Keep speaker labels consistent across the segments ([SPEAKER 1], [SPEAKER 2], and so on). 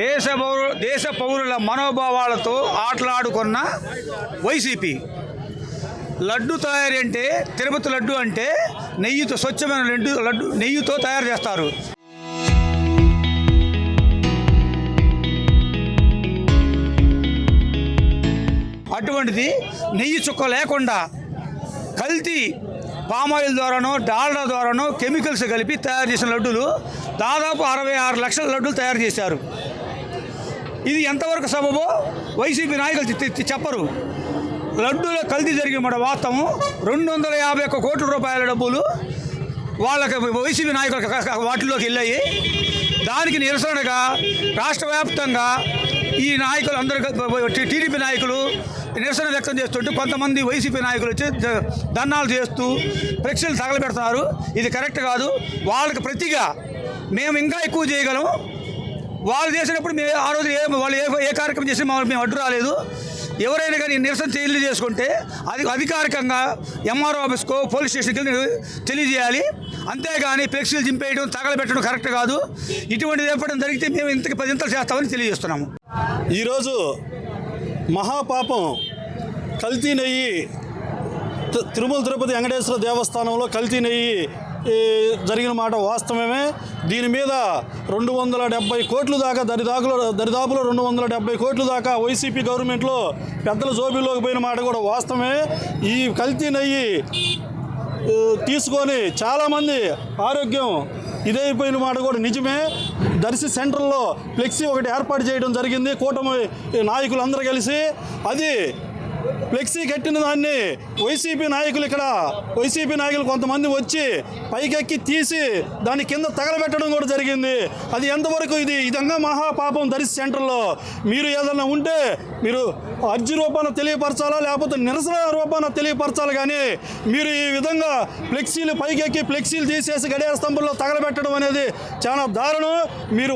[SPEAKER 1] దేశ పౌరుల మనోభావాలతో ఆటలాడుకున్న వైసీపీ. లడ్డు తయారీ అంటే, తిరుపతి లడ్డు అంటే నెయ్యితో, స్వచ్ఛమైన లడ్డు నెయ్యితో తయారు చేస్తారు. అటువంటిది నెయ్యి చుక్క లేకుండా కల్తీ పామాయిల్ ద్వారానో డాల్డా ద్వారానో కెమికల్స్ కలిపి తయారు చేసిన లడ్డూలు దాదాపు 66 లక్షల లడ్డూలు తయారు చేశారు. ఇది ఎంతవరకు సబబో వైసీపీ నాయకులు చెప్పరు. లడ్డూలో కల్తీ జరిగిన మాట వాస్తవం. 251 కోట్ల రూపాయల డబ్బులు వాళ్ళకి వైసీపీ నాయకుల వాటిలోకి వెళ్ళాయి. దానికి నిరసనగా రాష్ట్ర వ్యాప్తంగా ఈ నాయకులు అందరూ, టీడీపీ నాయకులు నిరసన వ్యక్తం చేస్తుంటే కొంతమంది వైసీపీ నాయకులు వచ్చి ధర్నాలు చేస్తూ ఫ్లెక్సీలు తగలబెడుతున్నారు. ఇది కరెక్ట్ కాదు. వాళ్ళకి ప్రతిగా మేము ఇంకా ఎక్కువ చేయగలం. వాళ్ళు చేసినప్పుడు మేము ఆ రోజు వాళ్ళు ఏ కార్యక్రమం చేసి మేము అడ్డు రాలేదు. ఎవరైనా కానీ నిరసన తెలియజేసుకుంటే అది అధికారికంగా ఎంఆర్ఓ ఆఫీస్కో పోలీస్ స్టేషన్కి తెలియజేయాలి. అంతేగాని ఫ్లెక్సీలు చింపేయడం, తగలబెట్టడం కరెక్ట్ కాదు. ఇటువంటిది ఎప్పటికీ జరిగితే మేము ఇంతకు 10 ఇంతలు చేస్తామని తెలియజేస్తున్నాము.
[SPEAKER 2] ఈరోజు మహాపాపం కల్తీ నెయ్యి తిరుమల తిరుపతి వెంకటేశ్వర దేవస్థానంలో కల్తీ నెయ్యి జరిగిన మాట వాస్తవమే. దీని మీద 270 కోట్ల దాకా దరిదాపులో 270 కోట్ల దాకా వైసీపీ గవర్నమెంట్లో పెద్దల జోబీలోకి పోయిన మాట కూడా వాస్తవమే. ఈ కల్తీ నెయ్యి తీసుకొని చాలామంది ఆరోగ్యం ఇదైపోయిన మాట కూడా నిజమే. దర్శి సెంటర్లో ఫ్లెక్సీ ఒకటి ఏర్పాటు చేయడం జరిగింది కూటమి నాయకులందరూ కలిసి. అది ఫ్లెక్సీ కట్టిన దాన్ని వైసీపీ నాయకులు కొంతమంది వచ్చి పైకెక్కి తీసి దాని కింద తగలబెట్టడం కూడా జరిగింది. అది ఎంతవరకు ఇదంగా మహాపాపం. దర్శి సెంటర్లో మీరు ఏదైనా ఉంటే మీరు అర్జీ రూపాన తెలియపరచాలా, లేకపోతే నిరసన రూపాన తెలియపరచాలి. కానీ మీరు ఈ విధంగా ఫ్లెక్సీలు పైకెక్కి ఫ్లెక్సీలు తీసేసి గడియార స్తంభంలో తగలబెట్టడం అనేది చాలా దారుణం. మీరు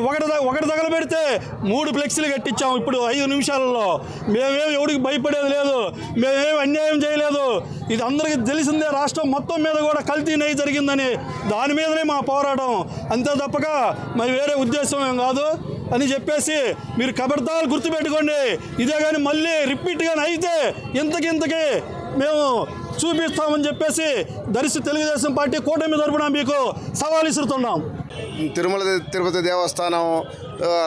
[SPEAKER 2] ఒకటి తగలబెడితే 3 ఫ్లెక్సీలు కట్టించాము ఇప్పుడు 5 నిమిషాలలో. మేమేమి ఎవరికి భయపడేది లేదు, మేమేమి అన్యాయం చేయలేదు. ఇది అందరికీ తెలిసిందే. రాష్ట్రం మొత్తం మీద కూడా కల్తీ నెయ్యి జరిగిందని దాని మీదనే మా పోరాటం. అంతే తప్పక మరి వేరే ఉద్దేశం ఏం కాదు అని చెప్పేసి మీరు ఖబర్దార్ గుర్తుపెట్టుకోండి. ఇదే కానీ మళ్ళీ రిపీట్గానే అయితే ఇంతకి మేము చూపిస్తామని చెప్పేసి దర్శి తెలుగుదేశం పార్టీ కూటమి తరపున మీకు సవాల్ ఇస్తున్నాం.
[SPEAKER 3] తిరుమల తిరుపతి దేవస్థానం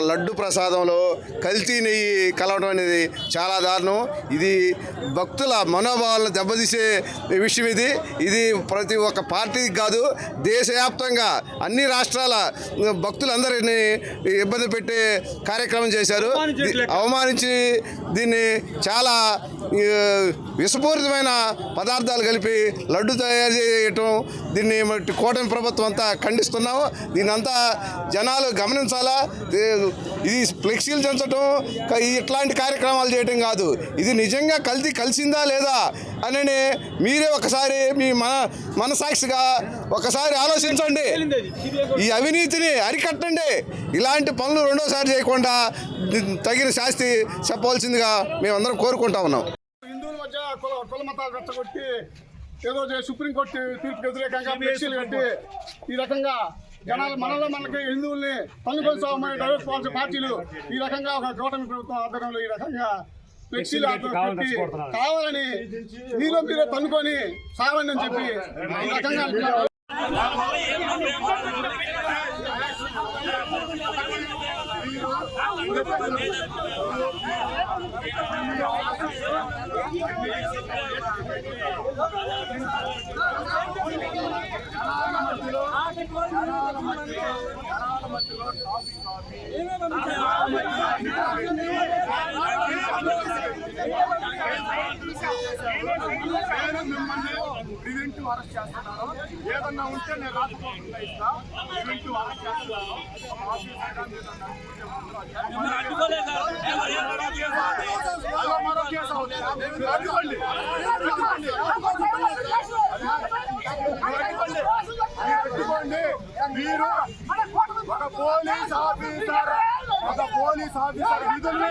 [SPEAKER 3] లడ్డు ప్రసాదంలో కల్తీ నెయ్యి కలవడం అనేది చాలా దారుణం. ఇది భక్తుల మనోభావాలను దెబ్బతీసే విషయం. ఇది ప్రతి ఒక్క పార్టీకి కాదు, దేశవ్యాప్తంగా అన్ని రాష్ట్రాల భక్తులందరినీ ఇబ్బంది పెట్టే కార్యక్రమం చేశారు. అవమానించి దీన్ని చాలా విషపూరితమైన పదార్థాలు కలిపి లడ్డు తయారు చేయటం, దీన్ని కూటమి ప్రభుత్వం అంతా ఖండిస్తున్నాము. దీనంతా జనాలు గమనించాలా. ఇది ఫ్లెక్సీలు చెంచడం, ఇట్లాంటి కార్యక్రమాలు చేయటం కాదు. ఇది నిజంగా కల్తీ కలిసిందా లేదా అని మీరే ఒకసారి మీ మనసాక్షిగా ఒకసారి ఆలోచించండి. ఈ అవినీతిని అరికట్టండి. ఇలాంటి పనులు రెండోసారి చేయకుండా తగిన శాస్తి చెప్పవలసిందిగా మేమందరం కోరుకుంటా ఉన్నాం.
[SPEAKER 4] హిందువుల మధ్య కుల మతాలు రెచ్చగొట్టి ఏదో సుప్రీంకోర్టు తీర్పుకి వ్యతిరేకంగా ఫ్లెక్సీలు కట్టి ఈ రకంగా జనాలు మనకి హిందువుల్ని తన్నుకొలుసామని డైవర్స్ పార్టీలు ఈ రకంగా ఒక కూటమి ప్రభుత్వం ఆధ్వర్యంలో ఈ రకంగా ఫ్లెక్సీలు పెట్టి కావాలని మీరే తన్నుకొని సాగండి అని చెప్పి ఈ రకంగా అంటున్నారు. ప్రివెంటివ్ అరెస్ట్ చేస్తున్నాను. ఏదన్నా ఉంటే నేను రాకపోకుండా ఇస్తా. ప్రివెంటివ్ అరెస్ట్ చేస్తున్నాను. మీరు ఒక పోలీస్ ఆఫీసర్ విధుల్ని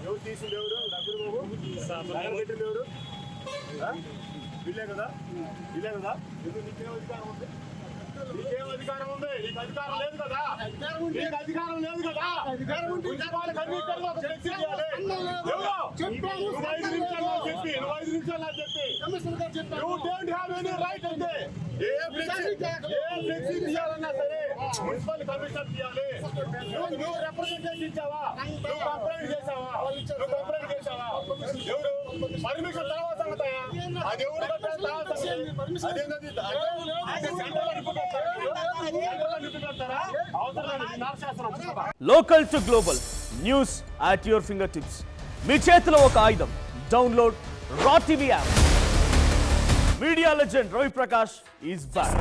[SPEAKER 5] ఎవరు తీసింది ఎవరు డబ్బులు బాబు పెట్టింది ఎవరు వీళ్ళే కదా ఎందుకు నీకేం అధికారం ఉంది నీకేం అధికారం ఉంది నీకు అధికారం లేదు కదా నీకు అధికారం లేదు కదా ఉద్యోగాలు కమిషనర్లు ఒక ఫ్లెక్సీ చేయాలి ఎవరు? నువ్వు 5 నిమిషాలు చెప్పి you don't have any right అంటే ఏ ఫ్లెక్సీ తీయాలన్నా సరే మున్సిపల్ కమిషనర్ తీయాలి నువ్వు రిప్రజెంటేషన్ ఇచ్చావా నువ్వు కంప్లైంట్ చేసావా ఎవరు పర్మిషన్ తర్వాత సంగతయా అది ఎవరు కట్టాలి తర్వాత అదేంటది
[SPEAKER 6] local to global news at your fingertips. మీ చేతిలో ఒక ఆయుధం. డౌన్లోడ్ రా TV app. Media legend Ravi Prakash is back.